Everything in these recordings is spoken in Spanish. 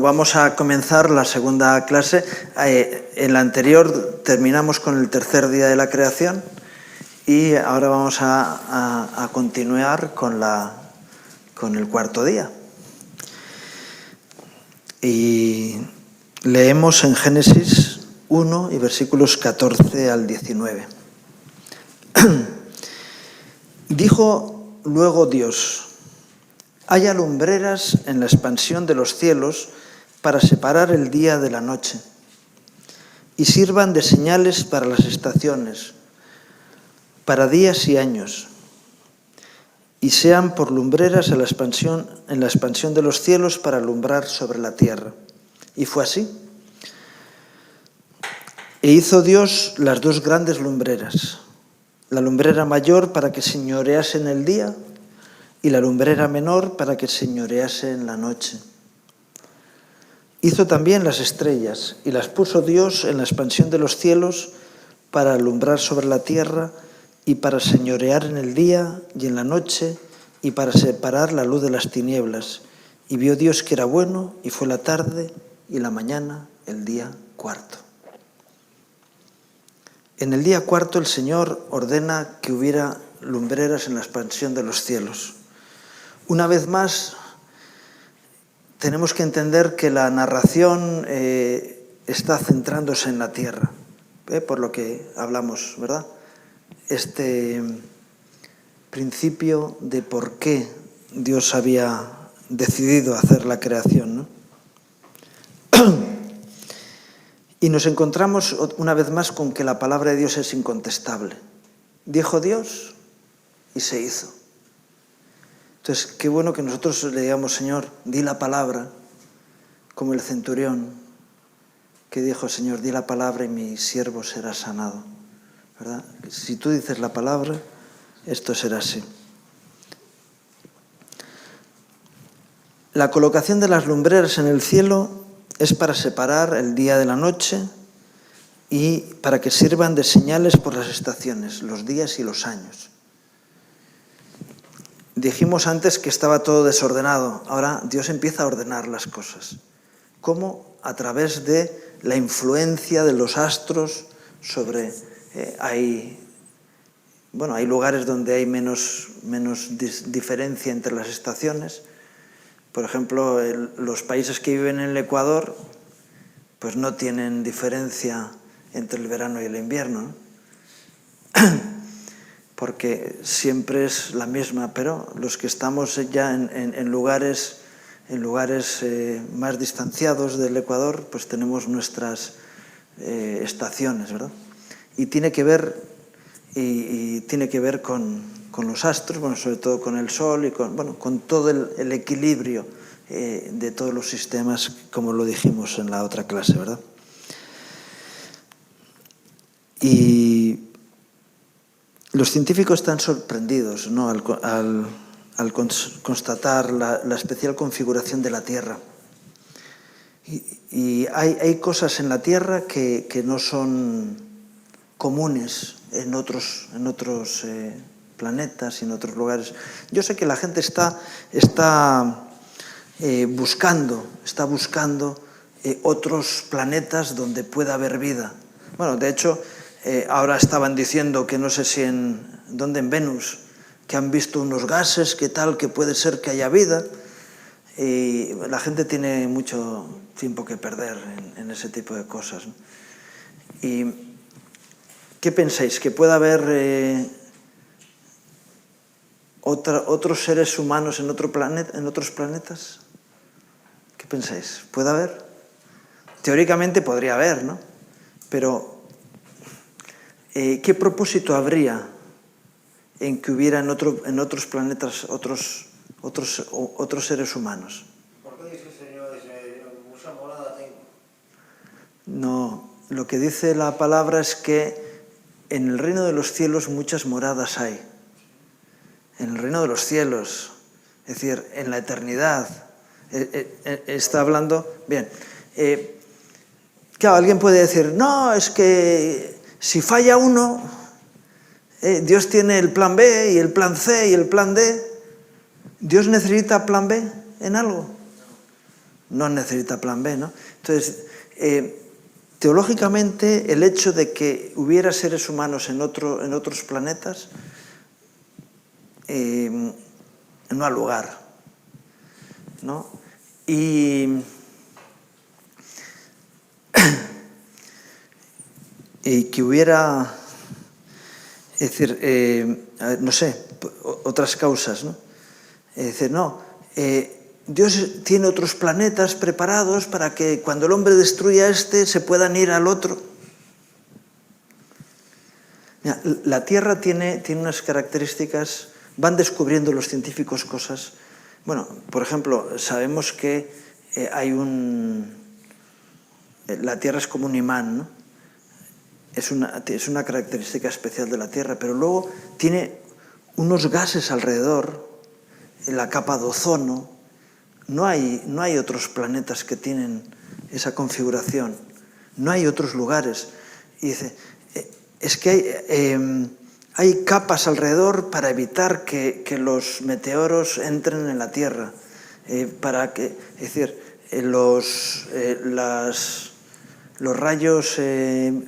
vamos a comenzar la segunda clase. En la anterior terminamos con el tercer día de la creación y ahora vamos a continuar con el cuarto día. Y leemos en Génesis 1 y versículos 14 al 19. Dijo luego Dios: haya lumbreras en la expansión de los cielos para separar el día de la noche, y sirvan de señales para las estaciones, para días y años, y sean por lumbreras en la expansión de los cielos para alumbrar sobre la tierra. Y fue así. E hizo Dios las dos grandes lumbreras, la lumbrera mayor para que señorease en el día y la lumbrera menor para que señorease en la noche. Hizo también las estrellas y las puso Dios en la expansión de los cielos para alumbrar sobre la tierra y para señorear en el día y en la noche y para separar la luz de las tinieblas. Y vio Dios que era bueno, y fue la tarde y la mañana el día cuarto. En el día cuarto el Señor ordena que hubiera lumbreras en la expansión de los cielos. Una vez más, tenemos que entender que la narración está centrándose en la tierra, por lo que hablamos, ¿verdad? Este principio de por qué Dios había decidido hacer la creación, ¿no? Y nos encontramos una vez más con que la palabra de Dios es incontestable. Dijo Dios y se hizo. Entonces, qué bueno que nosotros le digamos: Señor, di la palabra, como el centurión que dijo: Señor, di la palabra y mi siervo será sanado, ¿verdad? Si tú dices la palabra, esto será así. La colocación de las lumbreras en el cielo es para separar el día de la noche y para que sirvan de señales por las estaciones, los días y los años. Dijimos antes que estaba todo desordenado. Ahora Dios empieza a ordenar las cosas. ¿Cómo? A través de la influencia de los astros sobre... hay lugares donde hay menos diferencia entre las estaciones. Por ejemplo, los países que viven en el Ecuador pues no tienen diferencia entre el verano y el invierno, ¿no? Porque siempre es la misma, pero los que estamos ya en lugares más distanciados del Ecuador, pues tenemos nuestras estaciones, ¿verdad? Y tiene que ver con los astros, bueno, sobre todo con el Sol y con todo el equilibrio de todos los sistemas, como lo dijimos en la otra clase, ¿verdad? Y los científicos están sorprendidos, ¿no?, al constatar la especial configuración de la Tierra. Y hay cosas en la Tierra que no son comunes en otros planetas y en otros lugares. Yo sé que la gente está buscando otros planetas donde pueda haber vida. Bueno, de hecho, ahora estaban diciendo que no sé si en Venus, que han visto unos gases, que puede ser que haya vida. Y la gente tiene mucho tiempo que perder en ese tipo de cosas, ¿no? ¿Y qué pensáis? ¿Que pueda haber otros seres humanos en otros planetas? ¿Qué pensáis? ¿Puede haber? Teóricamente podría haber, ¿no? Pero ¿qué propósito habría en que hubiera en otros planetas otros seres humanos? ¿Por qué dice el Señor, mucha morada tengo? No, lo que dice la palabra es que en el reino de los cielos muchas moradas hay. En el reino de los cielos, es decir, en la eternidad. Está hablando... Bien, claro, alguien puede decir: no, es que si falla uno, Dios tiene el plan B y el plan C y el plan D. ¿Dios necesita plan B en algo? no necesita plan B, ¿no? Entonces, teológicamente, el hecho de que hubiera seres humanos en otros planetas no ha lugar, ¿no? Y que hubiera, es decir, no sé, otras causas, ¿no? Es decir, no, Dios tiene otros planetas preparados para que cuando el hombre destruya se puedan ir al otro. Mira, la Tierra tiene unas características, van descubriendo los científicos cosas. Bueno, por ejemplo, sabemos que la Tierra es como un imán, ¿no? Es una característica especial de la Tierra, pero luego tiene unos gases alrededor, en la capa de ozono. No hay otros planetas que tienen esa configuración, no hay otros lugares. Y dice, es que hay capas alrededor para evitar que los meteoros entren en la Tierra, para que, es decir, los rayos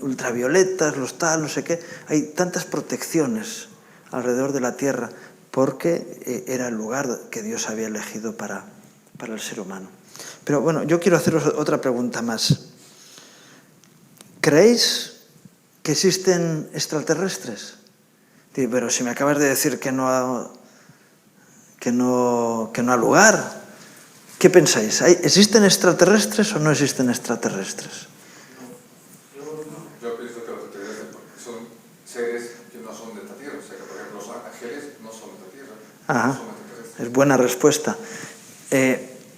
ultravioletas, no sé qué, hay tantas protecciones alrededor de la Tierra porque era el lugar que Dios había elegido para el ser humano. Pero bueno, yo quiero haceros otra pregunta más. ¿Creéis que existen extraterrestres? Pero si me acabas de decir que no ha lugar, ¿qué pensáis? ¿Existen extraterrestres o no existen extraterrestres? Yo pienso que los extraterrestres son seres que no son de esta Tierra. O sea, que por ejemplo los ángeles no son de esta Tierra. Ajá, no son extraterrestres. es buena respuesta.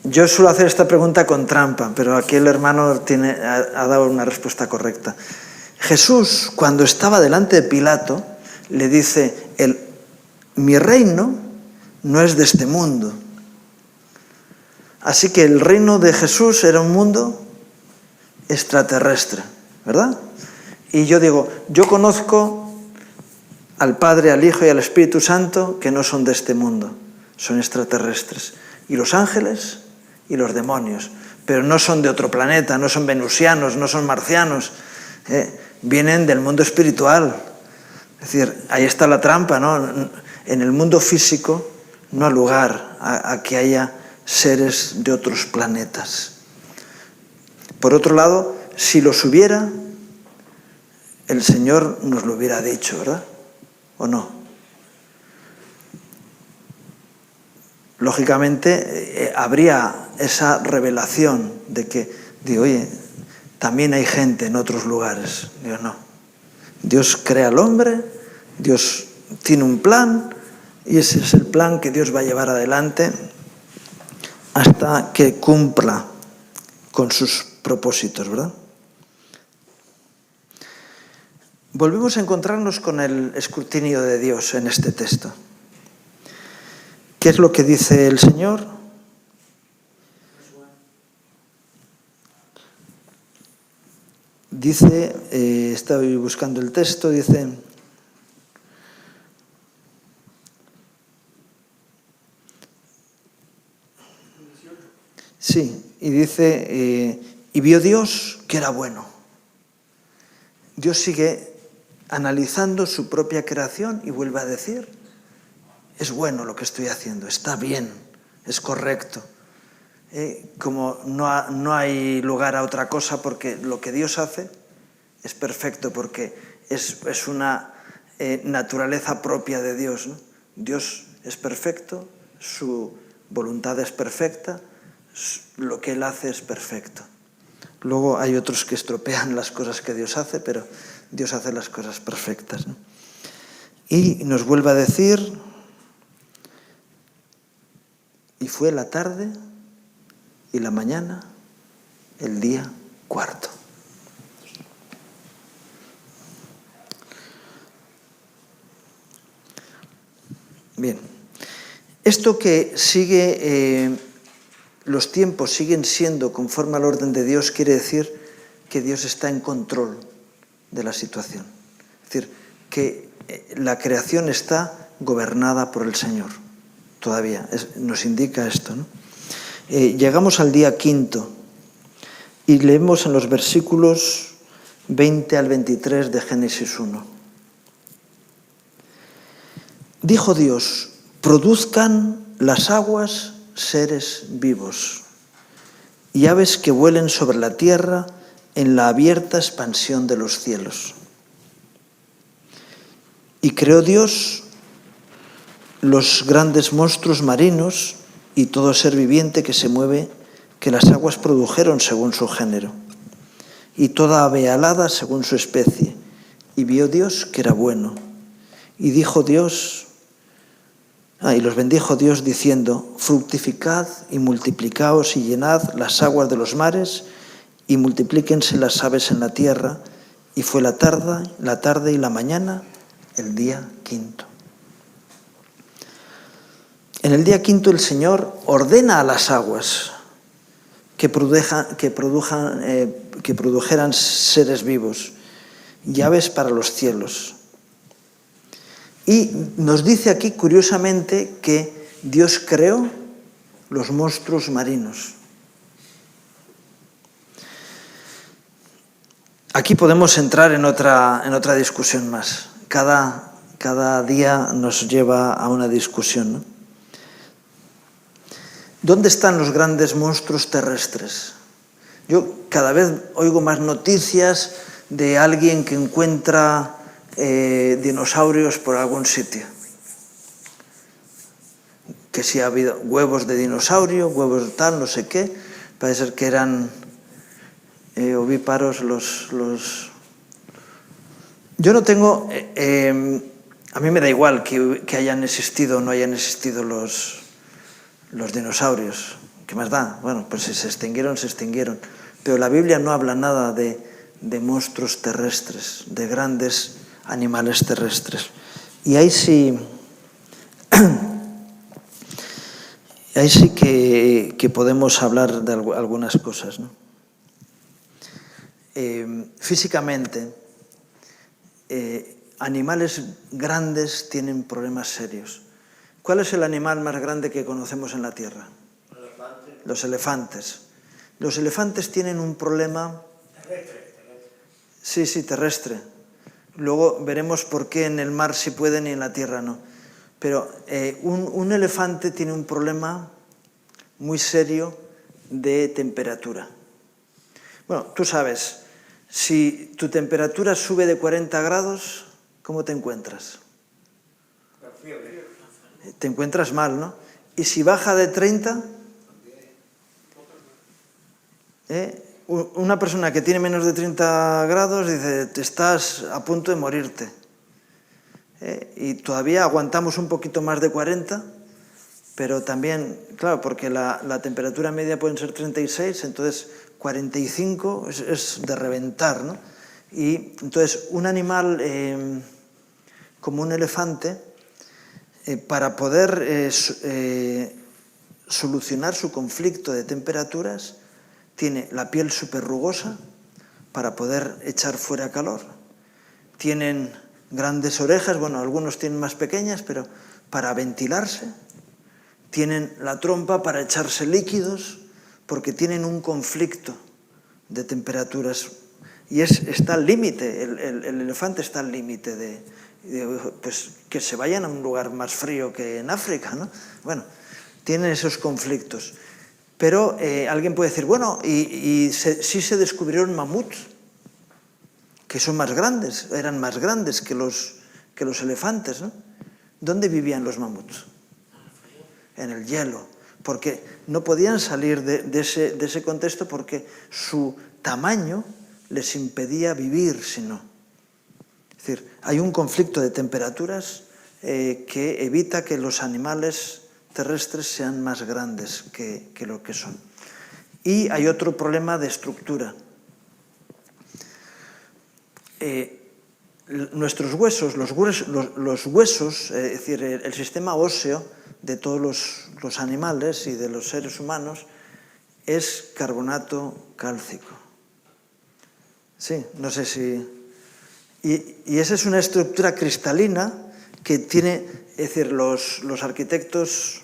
Yo suelo hacer esta pregunta con trampa, pero aquí el hermano ha dado una respuesta correcta. Jesús, cuando estaba delante de Pilato, le dice, mi reino no es de este mundo. Así que el reino de Jesús era un mundo extraterrestre, ¿verdad? Y yo digo, yo conozco al Padre, al Hijo y al Espíritu Santo que no son de este mundo, son extraterrestres. Y los ángeles y los demonios, pero no son de otro planeta, no son venusianos, no son marcianos, vienen del mundo espiritual. Es decir, ahí está la trampa, ¿no? En el mundo físico no hay lugar a que haya seres de otros planetas. Por otro lado, si los hubiera, el Señor nos lo hubiera dicho, ¿verdad? ¿O no? Lógicamente, habría esa revelación de que, oye, también hay gente en otros lugares. Digo, no. Dios crea al hombre, Dios tiene un plan, y ese es el plan que Dios va a llevar adelante hasta que cumpla con sus propósitos, ¿verdad? Volvemos a encontrarnos con el escrutinio de Dios en este texto. ¿Qué es lo que dice el Señor? Dice, estaba buscando el texto, dice, sí, y dice, y vio Dios que era bueno. Dios sigue analizando su propia creación y vuelve a decir, es bueno lo que estoy haciendo, está bien, es correcto. Como no hay lugar a otra cosa, porque lo que Dios hace es perfecto, porque es una naturaleza propia de Dios, ¿no? Dios es perfecto, su voluntad es perfecta, lo que Él hace es perfecto. Luego hay otros que estropean las cosas que Dios hace, pero Dios hace las cosas perfectas, ¿no? Y nos vuelve a decir, y fue la tarde y la mañana, el día cuarto. Bien, esto que sigue, los tiempos siguen siendo conforme al orden de Dios, quiere decir que Dios está en control de la situación. Es decir, que la creación está gobernada por el Señor. Todavía nos indica esto, ¿no? Llegamos al día quinto y leemos en los versículos 20 al 23 de Génesis 1. Dijo Dios: produzcan las aguas seres vivos y aves que vuelen sobre la tierra en la abierta expansión de los cielos. Y creó Dios los grandes monstruos marinos y todo ser viviente que se mueve, que las aguas produjeron según su género, y toda ave alada según su especie. Y vio Dios que era bueno. Y dijo Dios, y los bendijo Dios diciendo: fructificad y multiplicaos y llenad las aguas de los mares y multiplíquense las aves en la tierra. Y fue la tarde y la mañana, el día quinto. En el día quinto el Señor ordena a las aguas que produjeran seres vivos y aves para los cielos. Y nos dice aquí curiosamente que Dios creó los monstruos marinos. Aquí podemos entrar en otra discusión más. Cada día nos lleva a una discusión, ¿no? ¿Dónde están los grandes monstruos terrestres? Yo cada vez oigo más noticias de alguien que encuentra dinosaurios por algún sitio. Que si ha habido huevos de dinosaurio, huevos de tal, no sé qué. Parece ser que eran ovíparos los... Yo no tengo... a mí me da igual que hayan existido o no hayan existido los dinosaurios. ¿Qué más da? Bueno, pues si se extinguieron, se extinguieron. Pero la Biblia no habla nada de monstruos terrestres, de grandes animales terrestres. Y ahí sí que podemos hablar de algunas cosas, ¿no? Físicamente, animales grandes tienen problemas serios. ¿Cuál es el animal más grande que conocemos en la Tierra? Los elefantes. Los elefantes tienen un problema... Terrestre. Sí, terrestre. Luego veremos por qué en el mar sí pueden y en la tierra no. Pero un elefante tiene un problema muy serio de temperatura. Bueno, tú sabes, si tu temperatura sube de 40 grados, ¿cómo te encuentras? La fiebre. Te encuentras mal, ¿no? Y si baja de 30, una persona que tiene menos de 30 grados dice, te estás a punto de morirte. Y todavía aguantamos un poquito más de 40, pero también, claro, porque la temperatura media pueden ser 36, entonces 45 es de reventar, ¿no? Y entonces un animal como un elefante, para poder solucionar su conflicto de temperaturas, tiene la piel súper rugosa para poder echar fuera calor. Tienen grandes orejas, bueno, algunos tienen más pequeñas, pero para ventilarse. Tienen la trompa para echarse líquidos, porque tienen un conflicto de temperaturas. Y está al límite, el elefante está al límite de pues, que se vayan a un lugar más frío que en África, ¿no? Bueno, tienen esos conflictos. Pero alguien puede decir, bueno, sí se descubrieron mamuts, que son más grandes, eran más grandes que los elefantes, ¿no? ¿Dónde vivían los mamuts? En el hielo, porque no podían salir de ese contexto porque su tamaño les impedía vivir, sino. Es decir, hay un conflicto de temperaturas que evita que los animales terrestres sean más grandes que lo que son. Y hay otro problema de estructura. Nuestros huesos, los huesos, es decir, el sistema óseo de todos los animales y de los seres humanos es carbonato cálcico. Sí, no sé si... Y esa es una estructura cristalina que tiene, es decir, los arquitectos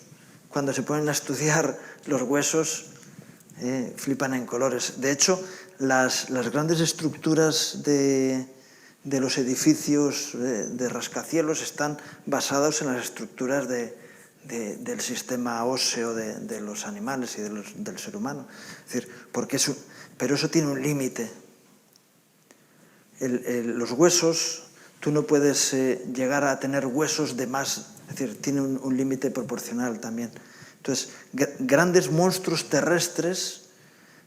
cuando se ponen a estudiar los huesos, flipan en colores. De hecho, las grandes estructuras de los edificios de rascacielos están basados en las estructuras del sistema óseo de los animales y del ser humano. Es decir, pero eso tiene un límite. Los huesos, tú no puedes llegar a tener huesos de más, es decir, tiene un límite proporcional también. Entonces, grandes monstruos terrestres,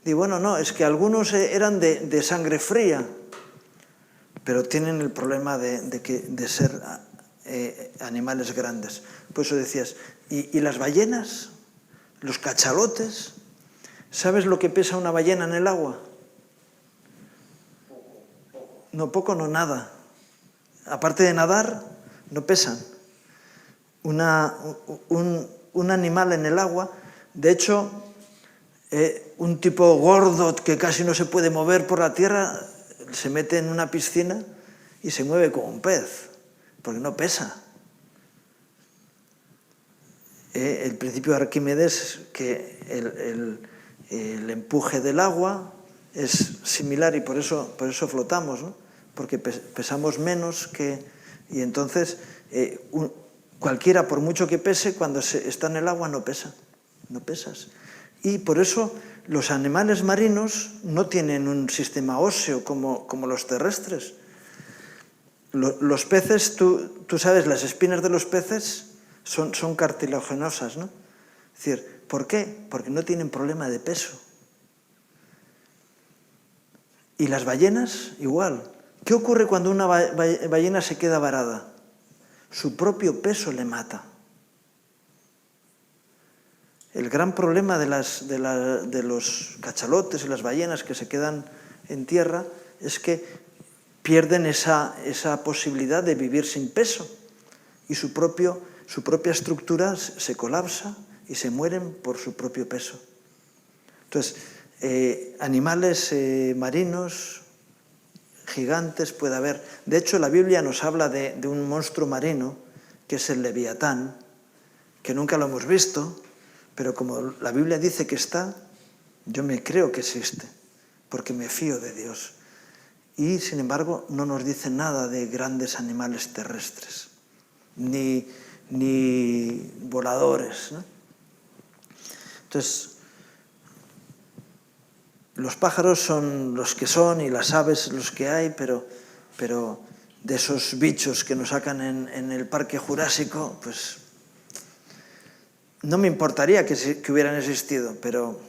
digo, bueno, no, es que algunos eran de sangre fría, pero tienen el problema de ser animales grandes. Por eso decías, ¿y las ballenas? ¿Los cachalotes? ¿Sabes lo que pesa una ballena en el agua? No, poco, no nada. Aparte de nadar, no pesan. Un animal en el agua, de hecho, un tipo gordo que casi no se puede mover por la tierra, se mete en una piscina y se mueve como un pez, porque no pesa. El principio de Arquímedes, que el empuje del agua es similar y por eso flotamos, ¿no? Porque pesamos menos y entonces cualquiera, por mucho que pese, cuando está en el agua no pesa, no pesas. Y por eso los animales marinos no tienen un sistema óseo como los terrestres. Los peces, tú sabes, las espinas de los peces son cartilaginosas, ¿no? Es decir, ¿por qué? Porque no tienen problema de peso. Y las ballenas, igual. ¿Qué ocurre cuando una ballena se queda varada? Su propio peso le mata. El gran problema de los cachalotes y las ballenas que se quedan en tierra es que pierden esa posibilidad de vivir sin peso y su propia estructura se colapsa y se mueren por su propio peso. Entonces, animales marinos gigantes puede haber. De hecho, la Biblia nos habla de un monstruo marino, que es el Leviatán, que nunca lo hemos visto, pero como la Biblia dice que está, yo me creo que existe, porque me fío de Dios. Y, sin embargo, no nos dice nada de grandes animales terrestres, ni voladores, ¿no? Entonces, los pájaros son los que son y las aves los que hay, pero de esos bichos que nos sacan en el Parque Jurásico, pues no me importaría que hubieran existido, pero...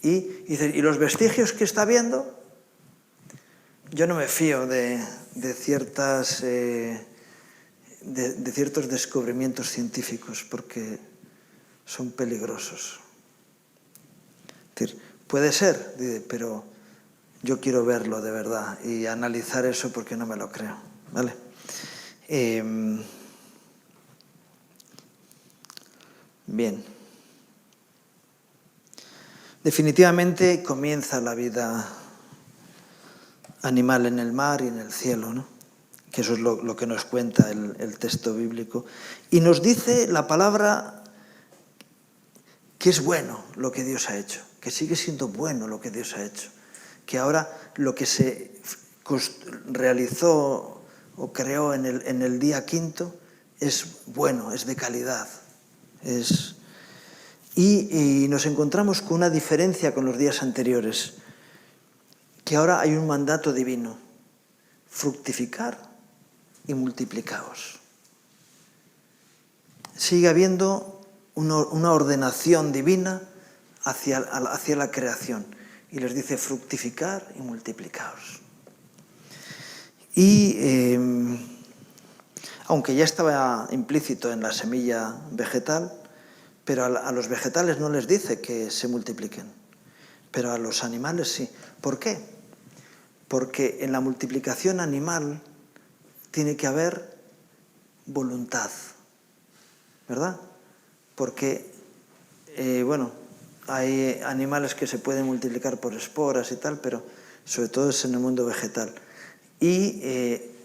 Y los vestigios que está viendo, yo no me fío de ciertos descubrimientos científicos porque son peligrosos. Es decir, puede ser, pero yo quiero verlo de verdad y analizar eso porque no me lo creo, ¿vale? Bien. Definitivamente comienza la vida animal en el mar y en el cielo, ¿no? Que eso es lo que nos cuenta el texto bíblico. Y nos dice la palabra que es bueno lo que Dios ha hecho, que sigue siendo bueno lo que Dios ha hecho, que ahora lo que se realizó o creó en el día quinto es bueno, es de calidad. Y nos encontramos con una diferencia con los días anteriores, que ahora hay un mandato divino: fructificar y multiplicaos. Sigue habiendo una ordenación divina hacia la creación, y les dice fructificar y multiplicaos. Y aunque ya estaba implícito en la semilla vegetal, pero a los vegetales no les dice que se multipliquen, pero a los animales sí. ¿Por qué? Porque en la multiplicación animal tiene que haber voluntad, ¿verdad? Porque, hay animales que se pueden multiplicar por esporas y tal, pero sobre todo es en el mundo vegetal. Y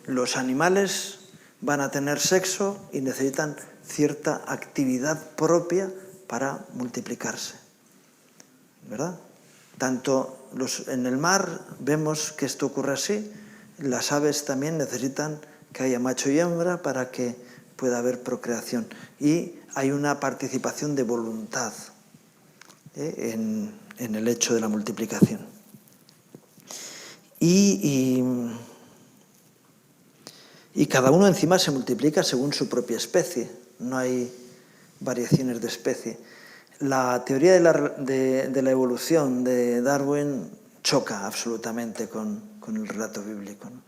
los animales van a tener sexo y necesitan cierta actividad propia para multiplicarse, ¿verdad? Tanto en el mar vemos que esto ocurre así, las aves también necesitan que haya macho y hembra para que pueda haber procreación. Y hay una participación de voluntad en el hecho de la multiplicación. Y cada uno encima se multiplica según su propia especie, no hay variaciones de especie. La teoría de la evolución de Darwin choca absolutamente con el relato bíblico, ¿no?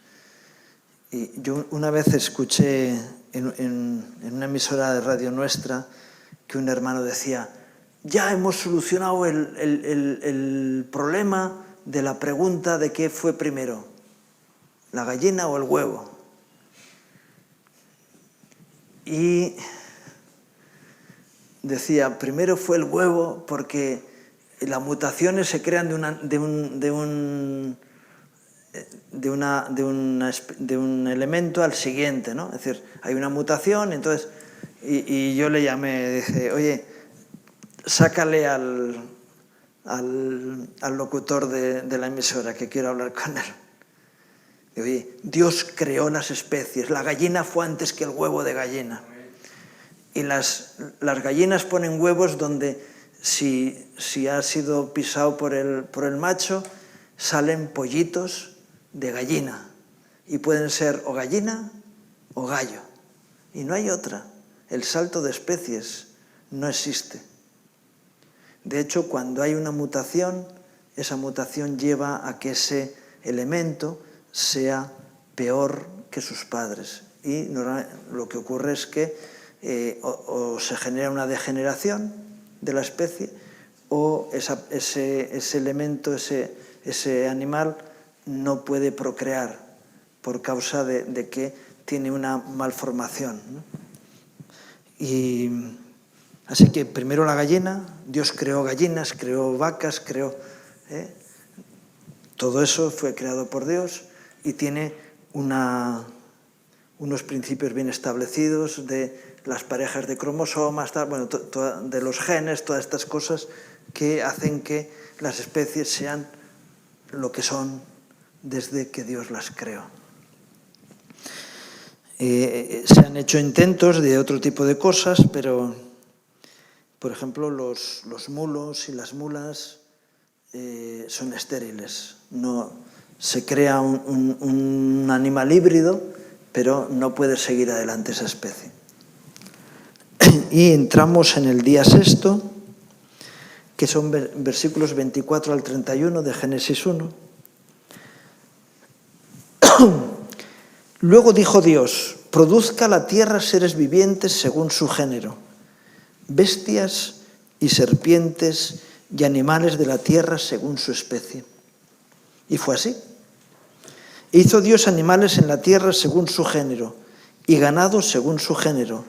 Y yo una vez escuché en una emisora de radio nuestra que un hermano decía: ya hemos solucionado el problema de la pregunta de qué fue primero, la gallina o el huevo. Y decía, primero fue el huevo porque las mutaciones se crean de un elemento al siguiente, ¿no? Es decir, hay una mutación, entonces, y yo le llamé, dije, oye, sácale al locutor de la emisora, que quiero hablar con él. Y, oye, Dios creó las especies, la gallina fue antes que el huevo de gallina. Y las gallinas ponen huevos donde si ha sido pisado por el macho, salen pollitos de gallina. Y pueden ser o gallina o gallo. Y no hay otra. El salto de especies no existe. De hecho, cuando hay una mutación, esa mutación lleva a que ese elemento sea peor que sus padres. Y lo que ocurre es que o se genera una degeneración de la especie, o ese elemento, ese animal, no puede procrear por causa de que tiene una malformación, ¿no? Y así que primero la gallina, Dios creó gallinas, creó vacas, todo eso fue creado por Dios y tiene unos principios bien establecidos de las parejas de cromosomas, de los genes, todas estas cosas que hacen que las especies sean lo que son desde que Dios las creó. Se han hecho intentos de otro tipo de cosas, pero, por ejemplo, los mulos y las mulas son estériles. No, se crea un animal híbrido, pero no puede seguir adelante esa especie. Y entramos en el día sexto, que son versículos 24 al 31 de Génesis 1. Luego dijo Dios: produzca la tierra seres vivientes según su género, bestias y serpientes y animales de la tierra según su especie. Y fue así. Hizo Dios animales en la tierra según su género, y ganado según su género,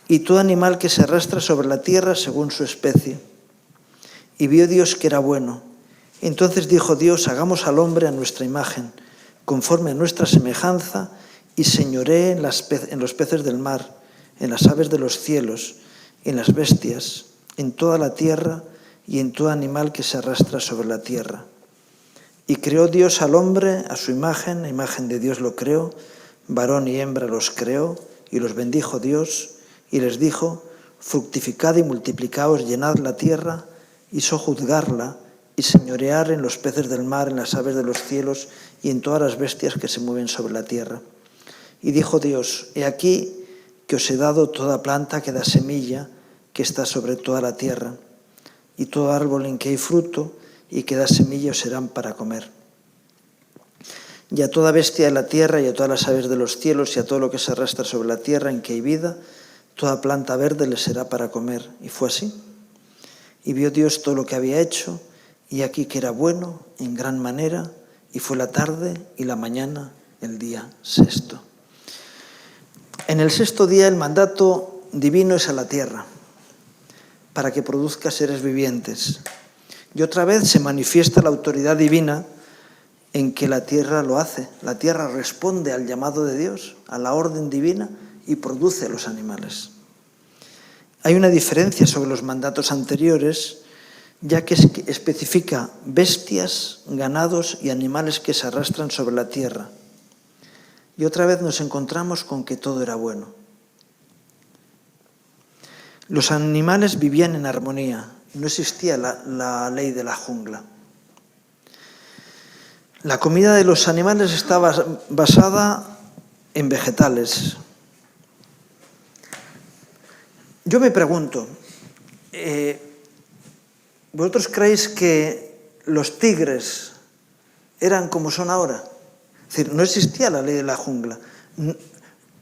y todo animal que se arrastra sobre la tierra según su especie. Y vio Dios que era bueno. Entonces dijo Dios: hagamos al hombre a nuestra imagen, conforme a nuestra semejanza, y señoree en los peces del mar, en las aves de los cielos, en las bestias, en toda la tierra y en todo animal que se arrastra sobre la tierra. Y creó Dios al hombre a su imagen, a imagen de Dios lo creó, varón y hembra los creó, y los bendijo Dios, y les dijo: fructificad y multiplicaos, llenad la tierra, y sojuzgarla, y señorear en los peces del mar, en las aves de los cielos, y en todas las bestias que se mueven sobre la tierra. Y dijo Dios: he aquí que os he dado toda planta que da semilla, que está sobre toda la tierra, y todo árbol en que hay fruto y que da semilla os serán para comer. Y a toda bestia de la tierra, y a todas las aves de los cielos, y a todo lo que se arrastra sobre la tierra en que hay vida, toda planta verde les será para comer. Y fue así. Y vio Dios todo lo que había hecho, y aquí que era bueno en gran manera, y fue la tarde y la mañana, el día sexto. En el sexto día el mandato divino es a la tierra, para que produzca seres vivientes. Y otra vez se manifiesta la autoridad divina en que la tierra lo hace. La tierra responde al llamado de Dios, a la orden divina, y produce los animales. Hay una diferencia sobre los mandatos anteriores, ya que especifica bestias, ganados y animales que se arrastran sobre la tierra. Y otra vez nos encontramos con que todo era bueno. Los animales vivían en armonía, no existía la ley de la jungla. La comida de los animales estaba basada en vegetales. Yo me pregunto, ¿vosotros creéis que los tigres eran como son ahora? Es decir, no existía la ley de la jungla.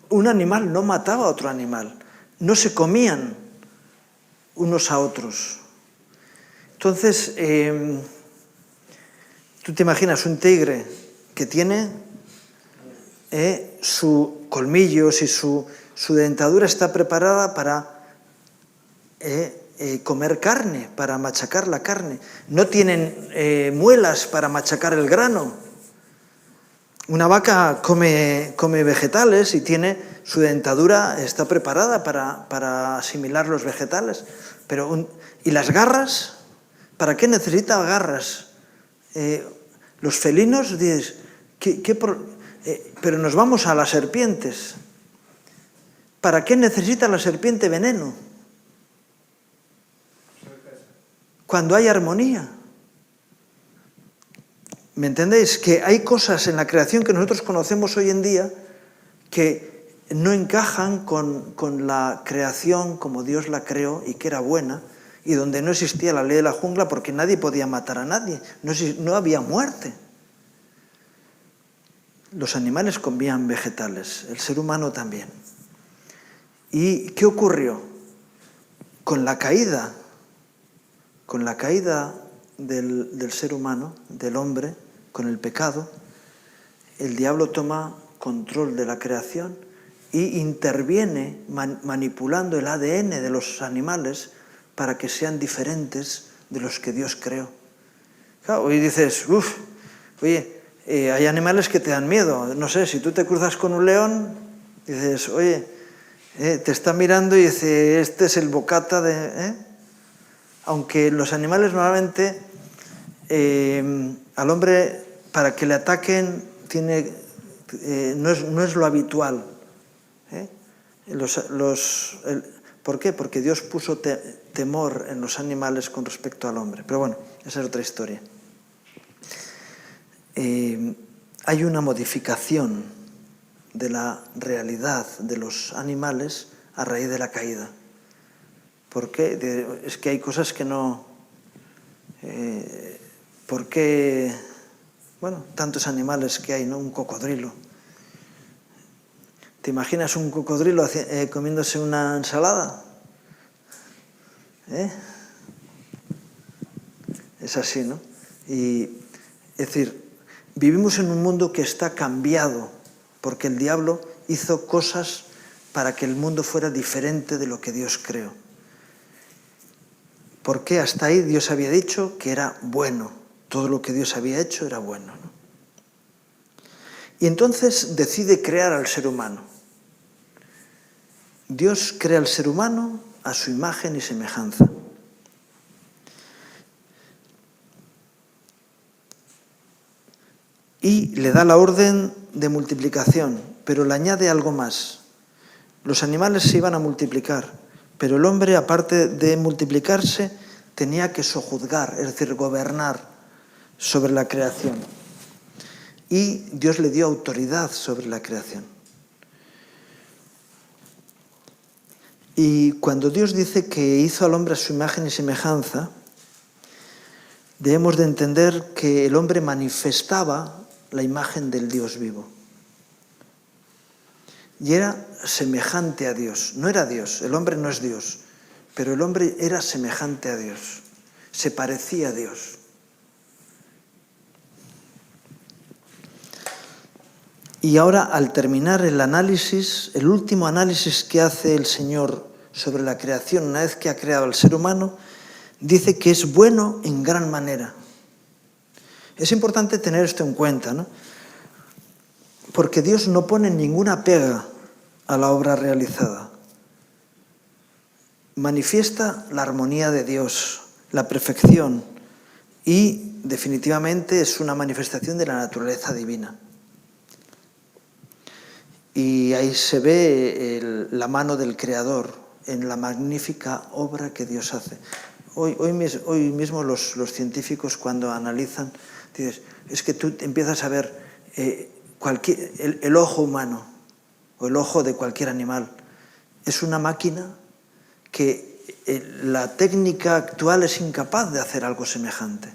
Un animal no mataba a otro animal, no se comían unos a otros. Entonces, tú te imaginas un tigre que tiene sus colmillos y su dentadura está preparada para comer carne, para machacar la carne. No tienen muelas para machacar el grano. Una vaca come vegetales y tiene su dentadura, está preparada para asimilar los vegetales. ¿Y las garras? ¿Para qué necesita garras? Los felinos, dices, pero nos vamos a las serpientes. ¿Para qué necesita la serpiente veneno? Cuando hay armonía. ¿Me entendéis? Que hay cosas en la creación que nosotros conocemos hoy en día que no encajan con la creación como Dios la creó y que era buena, y donde no existía la ley de la jungla porque nadie podía matar a nadie, no había muerte. Los animales comían vegetales, el ser humano también. ¿Y qué ocurrió? Con la caída del ser humano, del hombre, con el pecado, el diablo toma control de la creación y interviene manipulando el ADN de los animales para que sean diferentes de los que Dios creó. Claro, hoy dices, oye, hay animales que te dan miedo. No sé, si tú te cruzas con un león, dices, oye, te está mirando y dice, este es el bocata de... Aunque los animales normalmente, al hombre, para que le ataquen, no es lo habitual. ¿Por qué? Porque Dios puso temor en los animales con respecto al hombre. Pero bueno, esa es otra historia. Hay una modificación de la realidad de los animales a raíz de la caída. ¿Por qué? Es que hay cosas que no... ¿Por qué? Bueno, tantos animales que hay, ¿no? Un cocodrilo. ¿Te imaginas un cocodrilo comiéndose una ensalada? Es así, ¿no? Es decir, vivimos en un mundo que está cambiado porque el diablo hizo cosas para que el mundo fuera diferente de lo que Dios creó. Porque hasta ahí Dios había dicho que era bueno. Todo lo que Dios había hecho era bueno, ¿no? Y entonces decide crear al ser humano. Dios crea al ser humano a su imagen y semejanza. Y le da la orden de multiplicación, pero le añade algo más. Los animales se iban a multiplicar, pero el hombre, aparte de multiplicarse, tenía que sojuzgar, es decir, gobernar sobre la creación. Y Dios le dio autoridad sobre la creación. Y cuando Dios dice que hizo al hombre a su imagen y semejanza, debemos de entender que el hombre manifestaba la imagen del Dios vivo. Y era semejante a Dios. No era Dios, el hombre no es Dios, pero el hombre era semejante a Dios. Se parecía a Dios. Y ahora, al terminar el análisis, el último análisis que hace el Señor sobre la creación, una vez que ha creado al ser humano, dice que es bueno en gran manera. Es importante tener esto en cuenta, ¿no? Porque Dios no pone ninguna pega a la obra realizada. manifiesta la armonía de Dios, la perfección, y definitivamente es una manifestación de la naturaleza divina. Y ahí se ve la mano del Creador en la magnífica obra que Dios hace. Hoy mismo los científicos, cuando analizan, dices, es que tú empiezas a ver el ojo humano o el ojo de cualquier animal. Es una máquina que la técnica actual es incapaz de hacer algo semejante.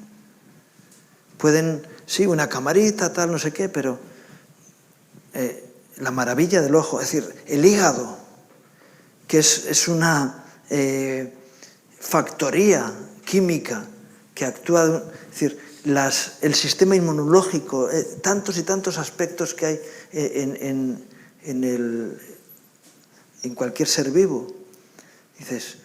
Pueden, sí, una camarita, tal, no sé qué, pero la maravilla del ojo, es decir, el hígado, que es una factoría química que actúa, es decir, el sistema inmunológico, tantos y tantos aspectos que hay en cualquier ser vivo. Dices,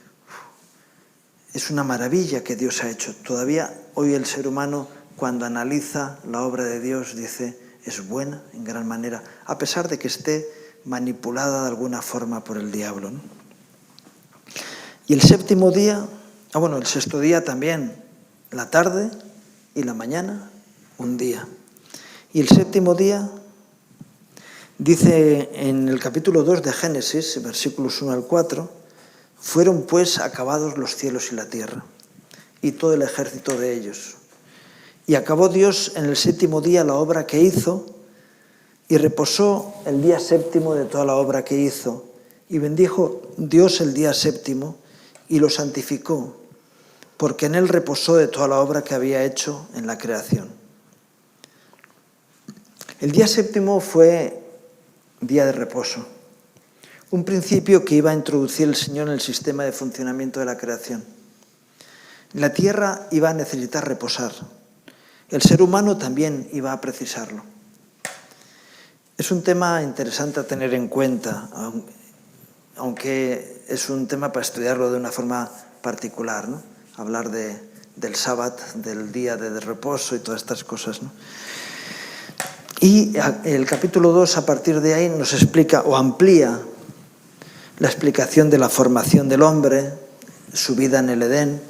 es una maravilla que Dios ha hecho. Todavía hoy el ser humano, cuando analiza la obra de Dios, dice, es buena en gran manera, a pesar de que esté manipulada de alguna forma por el diablo, ¿no? Y el séptimo día, el sexto día también, la tarde y la mañana, un día. Y el séptimo día, dice en el capítulo 2 de Génesis, versículos 1 al 4, fueron pues acabados los cielos y la tierra, y todo el ejército de ellos. Y acabó Dios en el séptimo día la obra que hizo, y reposó el día séptimo de toda la obra que hizo. Y bendijo Dios el día séptimo, y lo santificó, porque en él reposó de toda la obra que había hecho en la creación. El día séptimo fue día de reposo, un principio que iba a introducir el Señor en el sistema de funcionamiento de la creación. La tierra iba a necesitar reposar. El ser humano también iba a precisarlo. Es un tema interesante a tener en cuenta, aunque es un tema para estudiarlo de una forma particular, ¿no? Hablar del sábado, del día de reposo y todas estas cosas, ¿no? Y el capítulo 2, a partir de ahí, nos explica o amplía la explicación de la formación del hombre, su vida en el Edén,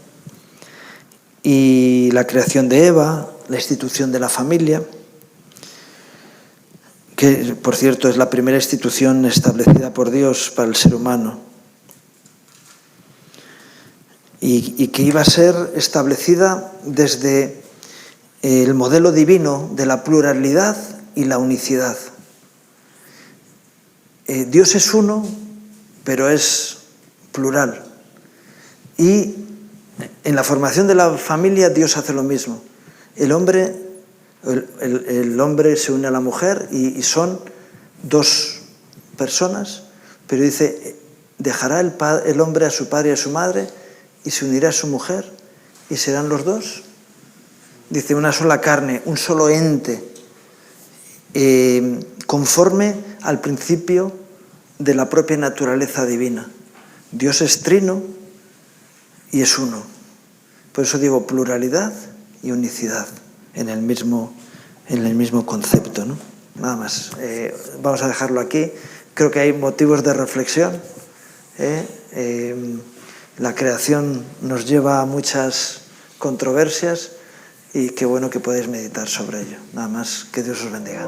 y la creación de Eva, la institución de la familia, que por cierto es la primera institución establecida por Dios para el ser humano, y que iba a ser establecida desde el modelo divino de la pluralidad y la unicidad. Dios es uno, pero es plural. Y en la formación de la familia Dios hace lo mismo. El hombre se une a la mujer y son dos personas, pero dice, dejará el hombre a su padre y a su madre y se unirá a su mujer y serán los dos. Dice, una sola carne, un solo ente, conforme al principio de la propia naturaleza divina. Dios es trino y es uno. Por eso digo pluralidad y unicidad en el mismo concepto, ¿no? Nada más. Vamos a dejarlo aquí. Creo que hay motivos de reflexión. La creación nos lleva a muchas controversias y qué bueno que podéis meditar sobre ello. Nada más, que Dios os bendiga.